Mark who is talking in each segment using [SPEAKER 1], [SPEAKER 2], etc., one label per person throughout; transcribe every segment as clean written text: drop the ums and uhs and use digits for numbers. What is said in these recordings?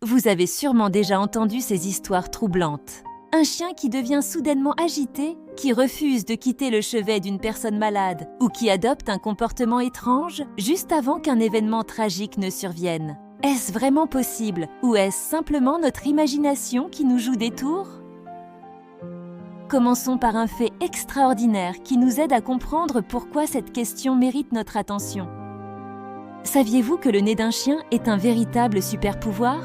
[SPEAKER 1] Vous avez sûrement déjà entendu ces histoires troublantes. Un chien qui devient soudainement agité, qui refuse de quitter le chevet d'une personne malade ou qui adopte un comportement étrange juste avant qu'un événement tragique ne survienne. Est-ce vraiment possible ou est-ce simplement notre imagination qui nous joue des tours? Commençons par un fait extraordinaire qui nous aide à comprendre pourquoi cette question mérite notre attention. Saviez-vous que le nez d'un chien est un véritable super-pouvoir?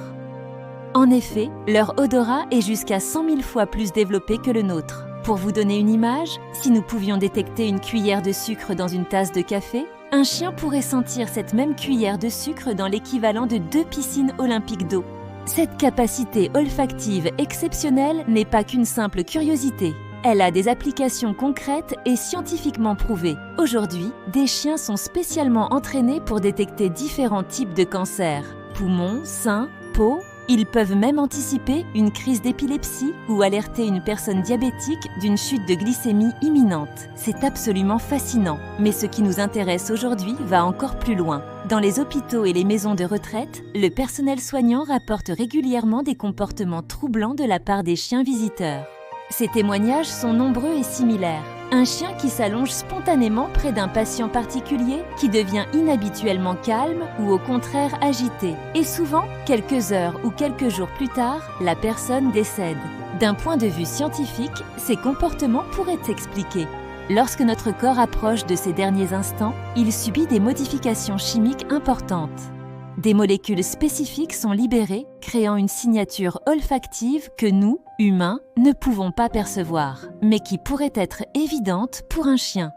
[SPEAKER 1] En effet, leur odorat est jusqu'à 100 000 fois plus développé que le nôtre. Pour vous donner une image, si nous pouvions détecter une cuillère de sucre dans une tasse de café, un chien pourrait sentir cette même cuillère de sucre dans l'équivalent de 2 piscines olympiques d'eau. Cette capacité olfactive exceptionnelle n'est pas qu'une simple curiosité. Elle a des applications concrètes et scientifiquement prouvées. Aujourd'hui, des chiens sont spécialement entraînés pour détecter différents types de cancers. Poumons, seins, peau. Ils peuvent même anticiper une crise d'épilepsie ou alerter une personne diabétique d'une chute de glycémie imminente. C'est absolument fascinant, mais ce qui nous intéresse aujourd'hui va encore plus loin. Dans les hôpitaux et les maisons de retraite, le personnel soignant rapporte régulièrement des comportements troublants de la part des chiens visiteurs. Ces témoignages sont nombreux et similaires. Un chien qui s'allonge spontanément près d'un patient particulier, qui devient inhabituellement calme ou au contraire agité. Et souvent, quelques heures ou quelques jours plus tard, la personne décède. D'un point de vue scientifique, ces comportements pourraient s'expliquer. Lorsque notre corps approche de ces derniers instants, il subit des modifications chimiques importantes. Des molécules spécifiques sont libérées, créant une signature olfactive que nous, humains, ne pouvons pas percevoir, mais qui pourrait être évidente pour un chien.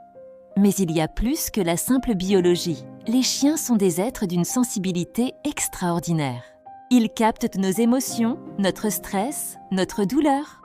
[SPEAKER 1] Mais il y a plus que la simple biologie. Les chiens sont des êtres d'une sensibilité extraordinaire. Ils captent nos émotions, notre stress, notre douleur.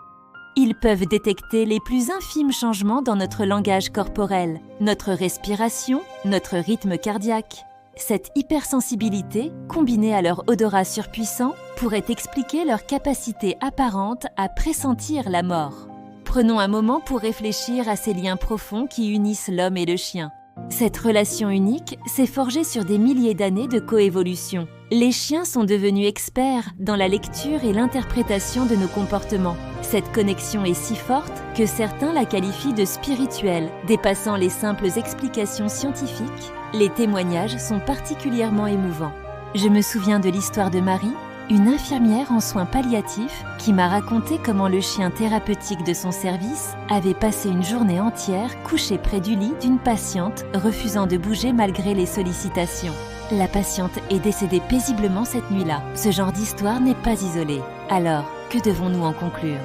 [SPEAKER 1] Ils peuvent détecter les plus infimes changements dans notre langage corporel, notre respiration, notre rythme cardiaque. Cette hypersensibilité, combinée à leur odorat surpuissant, pourrait expliquer leur capacité apparente à pressentir la mort. Prenons un moment pour réfléchir à ces liens profonds qui unissent l'homme et le chien. Cette relation unique s'est forgée sur des milliers d'années de coévolution. Les chiens sont devenus experts dans la lecture et l'interprétation de nos comportements. Cette connexion est si forte que certains la qualifient de spirituelle, dépassant les simples explications scientifiques. Les témoignages sont particulièrement émouvants. Je me souviens de l'histoire de Marie, une infirmière en soins palliatifs qui m'a raconté comment le chien thérapeutique de son service avait passé une journée entière couché près du lit d'une patiente refusant de bouger malgré les sollicitations. La patiente est décédée paisiblement cette nuit-là. Ce genre d'histoire n'est pas isolé. Alors, que devons-nous en conclure?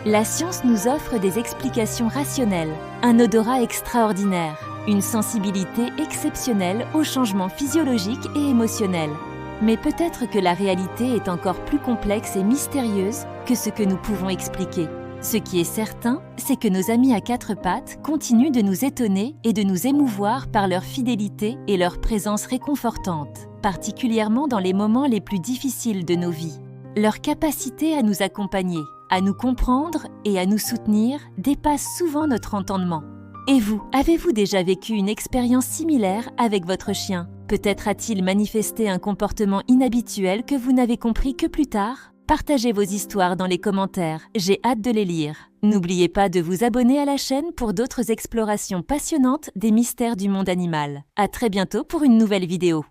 [SPEAKER 1] La science nous offre des explications rationnelles, un odorat extraordinaire, une sensibilité exceptionnelle aux changements physiologiques et émotionnels. Mais peut-être que la réalité est encore plus complexe et mystérieuse que ce que nous pouvons expliquer. Ce qui est certain, c'est que nos amis à quatre pattes continuent de nous étonner et de nous émouvoir par leur fidélité et leur présence réconfortante, particulièrement dans les moments les plus difficiles de nos vies. Leur capacité à nous accompagner, à nous comprendre et à nous soutenir dépasse souvent notre entendement. Et vous, avez-vous déjà vécu une expérience similaire avec votre chien? Peut-être a-t-il manifesté un comportement inhabituel que vous n'avez compris que plus tard? Partagez vos histoires dans les commentaires, j'ai hâte de les lire. N'oubliez pas de vous abonner à la chaîne pour d'autres explorations passionnantes des mystères du monde animal. À très bientôt pour une nouvelle vidéo.